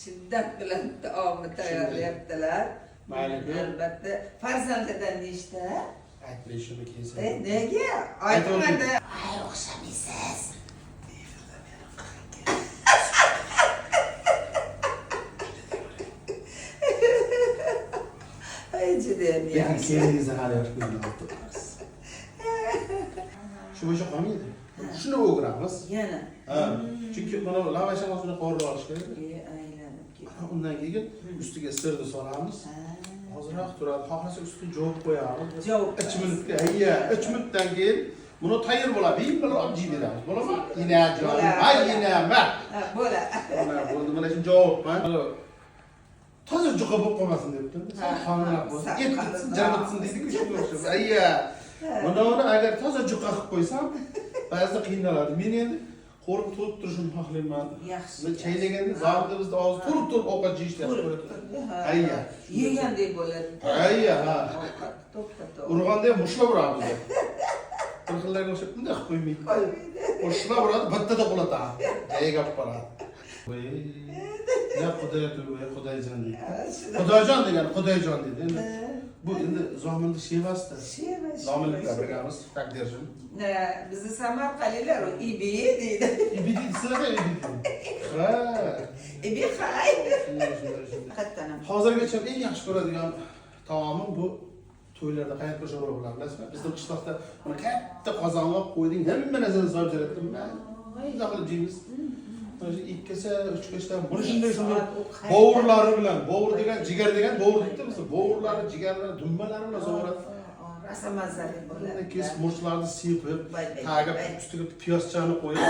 shiddat bilan taomni tayyorlayaptilar. Mayli. Albatta. Farzandidan nechta? Aytmay shuni keyin. Nega? Aytmadi. Ay, o'xshamaysiz. Ay, judayam yaxshi. Keyingizni hali yoshligini olib Shu bo'yicha qolmaydi. Shuni o'giramiz. Yana. Ha, chunki mana lavashni o'zini qovurib olish kerak. Aylanib ketdi. Undan keyin ustiga sirni solamiz. Ozroq turadi. Xohlasa ustiga javob qo'yamiz. Javob. 3 minutga, ayya, 3 minutdan keyin buni tayyor bo'ladi. Bemalol oddiy beramiz. Bo'ladimi? Inajon. Ay, inama. Bo'ladi. Mana bo'ldi. Mana shu javobman. Toza juqa bo'lib qolmasin debdim. Xonalab bo'lsa, et ketsin, jamatsin deydi-ku, shunga o'xshab. Ayya. Buni agar toza juqa qilib qo'ysam, ba'zida qiynaladi. Men endi qo'rib to'lib turishni xohlayman. Yaxshi. Men chaynaganda zalda bizda og'iz to'lib ovqat yeyishni yaxshi ko'radi. Ayya. Yegandek bo'ladi. Ayya, ha. To'xta. Urganda ham mushlab uramiz. Bir xillarga o'xshab bunday qilib qo'ymaydi. Mushlab uradi, bittada qulatadi. Jayiga olib boradi. Voy. Ya Xudoyjon deydi. Xudoyjon degan, Xudoyjon deydi. Endi bu endi zominni shevasida. Zominliklar birgamiz, taqdirjon. Bizni Samarqandliklar ibi deydi. Ibi deydi, sizlar ibi deydi. Ha. Ibi xay. Hattan ham. Hozirgacha eng yaxshi ko'radigan taomim bu to'ylarda qayoqqa sho'rva bo'ladi, bilasizmi? Bizning qishloqda buni katta qozonga qo'yding, hamma narsani solib beradi. Nima qilib yeymiz? ikkasa, uch kashdan buni shunday bo'g'urlari bilan, bo'g'ur degan, jigar degan bo'g'ur deydi biz. Bo'g'urlari, jigarlari, dumbalari bilan sovuradi. Rosa mazali bo'ladi. Kesib murchlarni sepib, tagiga ustiga piyoschani qo'yib,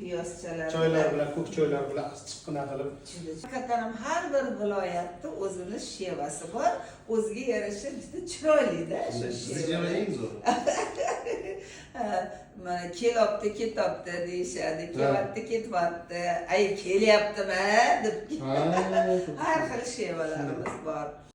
piyozchalar. choylar bilan, ko'k choylar bilan chiqqina qilib. Haqiqatan ham har bir viloyatda o'zining shevasi bor. O'ziga yarasha juda chiroyli-da shu sheva. Eng zo'r. Mana kelyapti, ketyapti deyishadi. Kelyapti, ketyapti. Ay, kelyaptimi deb. Har xil shevalarimiz bor.